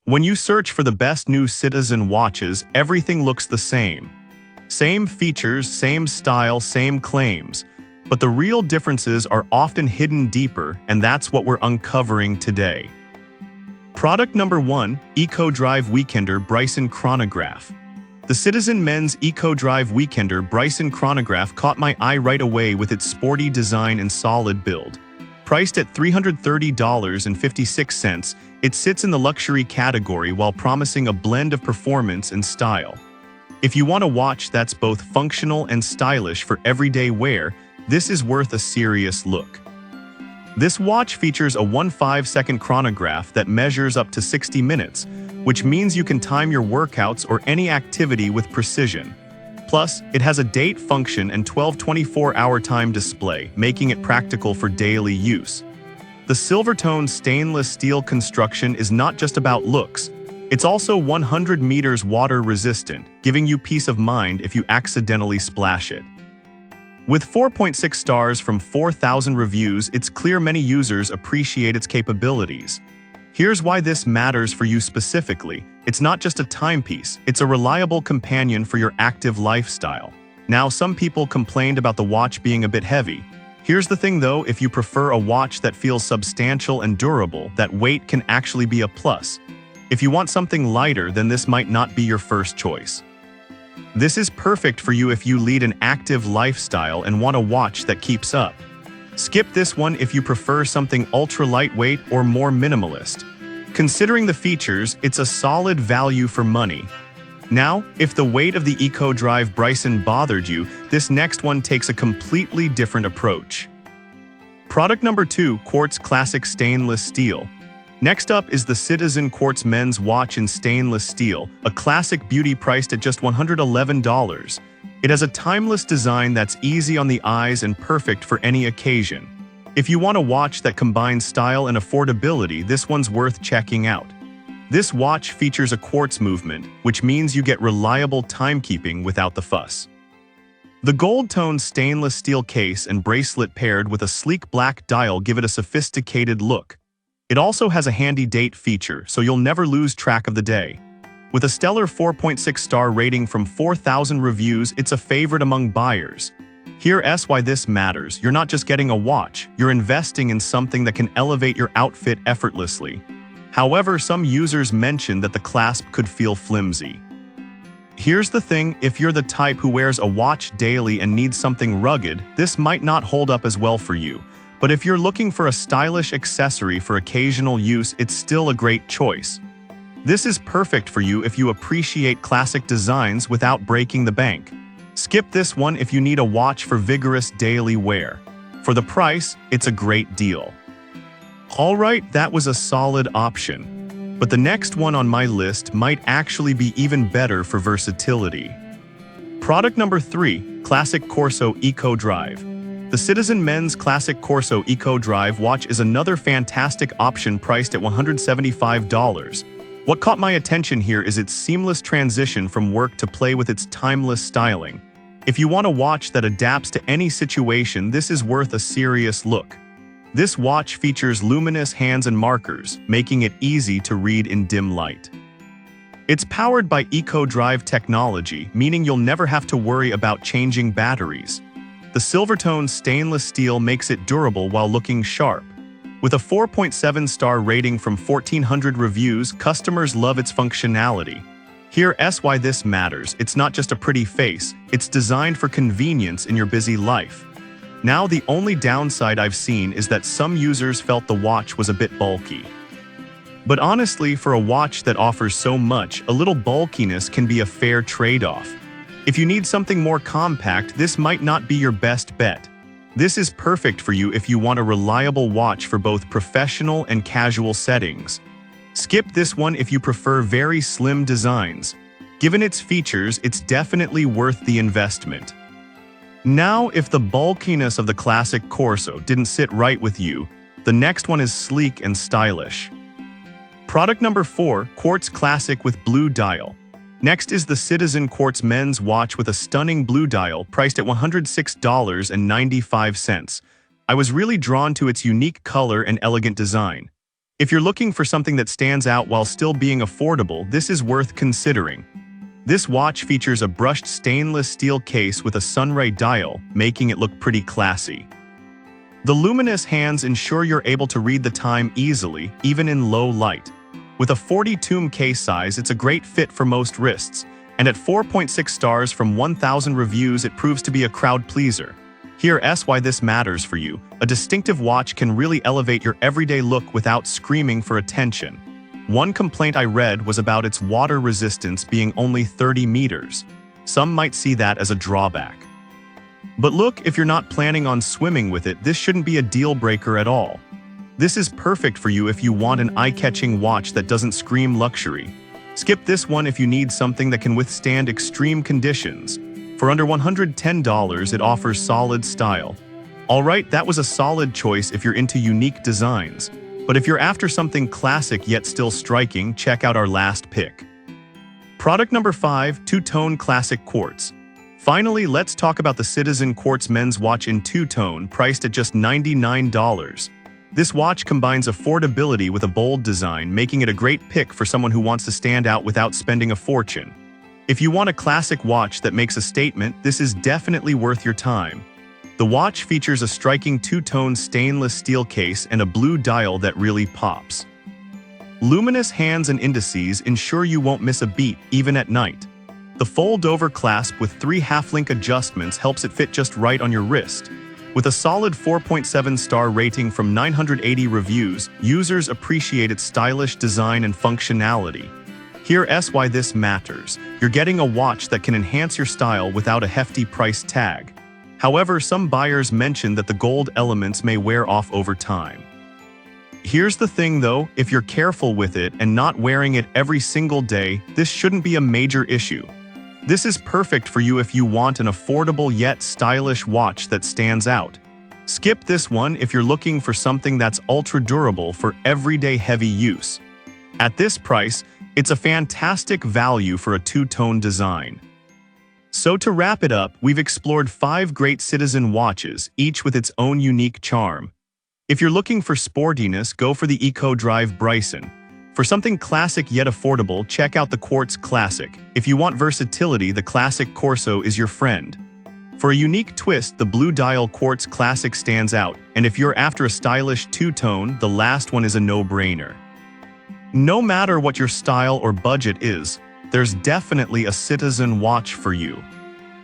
When you search for the best new Citizen watches, everything looks the same. Same features, same style, same claims. But the real differences are often hidden deeper, and that's what we're uncovering today. Product number 1, Eco Drive Weekender Bryson Chronograph. The Citizen Men's Eco Drive Weekender Bryson Chronograph caught my eye right away with its sporty design and solid build. Priced at $330.56, it sits in the luxury category while promising a blend of performance and style. If you want a watch that's both functional and stylish for everyday wear, this is worth a serious look. This watch features a 15-second chronograph that measures up to 60 minutes, which means you can time your workouts or any activity with precision. Plus, it has a date function and 12 24-hour time display, making it practical for daily use. The silver-toned stainless steel construction is not just about looks. It's also 100 meters water-resistant, giving you peace of mind if you accidentally splash it. With 4.6 stars from 4,000 reviews, it's clear many users appreciate its capabilities. Here's why this matters for you specifically. It's not just a timepiece, it's a reliable companion for your active lifestyle. Now, some people complained about the watch being a bit heavy. Here's the thing though, if you prefer a watch that feels substantial and durable, that weight can actually be a plus. If you want something lighter, then this might not be your first choice. This is perfect for you if you lead an active lifestyle and want a watch that keeps up. Skip this one if you prefer something ultra-lightweight or more minimalist. Considering the features, it's a solid value for money. Now, if the weight of the Eco Drive Bryson bothered you, this next one takes a completely different approach. Product number 2, Quartz Classic Stainless Steel. Next up is the Citizen Quartz Men's Watch in stainless steel, a classic beauty priced at just $111. It has a timeless design that's easy on the eyes and perfect for any occasion. If you want a watch that combines style and affordability, this one's worth checking out. This watch features a quartz movement, which means you get reliable timekeeping without the fuss. The gold-toned stainless steel case and bracelet paired with a sleek black dial give it a sophisticated look. It also has a handy date feature, so you'll never lose track of the day. With a stellar 4.6-star rating from 4,000 reviews, it's a favorite among buyers. Here's why this matters. You're not just getting a watch, you're investing in something that can elevate your outfit effortlessly. However, some users mentioned that the clasp could feel flimsy. Here's the thing, if you're the type who wears a watch daily and needs something rugged, this might not hold up as well for you. But if you're looking for a stylish accessory for occasional use, it's still a great choice. This is perfect for you if you appreciate classic designs without breaking the bank. Skip this one if you need a watch for vigorous daily wear. For the price, it's a great deal. Alright, that was a solid option. But the next one on my list might actually be even better for versatility. Product number 3, Classic Corso Eco Drive. The Citizen Men's Classic Corso Eco Drive watch is another fantastic option priced at $175. What caught my attention here is its seamless transition from work to play with its timeless styling. If you want a watch that adapts to any situation, this is worth a serious look. This watch features luminous hands and markers, making it easy to read in dim light. It's powered by Eco Drive technology, meaning you'll never have to worry about changing batteries. The silver-toned stainless steel makes it durable while looking sharp. With a 4.7-star rating from 1,400 reviews, customers love its functionality. Here's why this matters. It's not just a pretty face, it's designed for convenience in your busy life. Now, the only downside I've seen is that some users felt the watch was a bit bulky. But honestly, for a watch that offers so much, a little bulkiness can be a fair trade-off. If you need something more compact, this might not be your best bet. This is perfect for you if you want a reliable watch for both professional and casual settings. Skip this one if you prefer very slim designs. Given its features, it's definitely worth the investment. Now, if the bulkiness of the Classic Corso didn't sit right with you, the next one is sleek and stylish. Product number 4, Quartz Classic with Blue Dial. Next is the Citizen Quartz Men's Watch with a stunning blue dial priced at $106.95. I was really drawn to its unique color and elegant design. If you're looking for something that stands out while still being affordable, this is worth considering. This watch features a brushed stainless steel case with a sunray dial, making it look pretty classy. The luminous hands ensure you're able to read the time easily, even in low light. With a 40 case size, it's a great fit for most wrists, and at 4.6 stars from 1,000 reviews, it proves to be a crowd pleaser. Here's why this matters for you. A distinctive watch can really elevate your everyday look without screaming for attention. One complaint I read was about its water resistance being only 30 meters. Some might see that as a drawback. But look, if you're not planning on swimming with it, this shouldn't be a deal breaker at all. This is perfect for you if you want an eye-catching watch that doesn't scream luxury. Skip this one if you need something that can withstand extreme conditions. For under $110, it offers solid style. Alright, that was a solid choice if you're into unique designs. But if you're after something classic yet still striking, check out our last pick. Product number 5, Two-Tone Classic Quartz. Finally, let's talk about the Citizen Quartz men's watch in two-tone, priced at just $99. This watch combines affordability with a bold design, making it a great pick for someone who wants to stand out without spending a fortune. If you want a classic watch that makes a statement, this is definitely worth your time. The watch features a striking two-tone stainless steel case and a blue dial that really pops. Luminous hands and indices ensure you won't miss a beat, even at night. The fold-over clasp with 3 half-link adjustments helps it fit just right on your wrist. With a solid 4.7-star rating from 980 reviews, users appreciate its stylish design and functionality. Here's why this matters. You're getting a watch that can enhance your style without a hefty price tag. However, some buyers mention that the gold elements may wear off over time. Here's the thing though, if you're careful with it and not wearing it every single day, this shouldn't be a major issue. This is perfect for you if you want an affordable yet stylish watch that stands out. Skip this one if you're looking for something that's ultra durable for everyday heavy use. At this price, it's a fantastic value for a two-tone design. So to wrap it up, we've explored 5 great Citizen watches, each with its own unique charm. If you're looking for sportiness, go for the Eco Drive Bryson. For something classic yet affordable, check out the Quartz Classic. If you want versatility, the Classic Corso is your friend. For a unique twist, the Blue Dial Quartz Classic stands out, and if you're after a stylish two-tone, the last one is a no-brainer. No matter what your style or budget is, there's definitely a Citizen watch for you.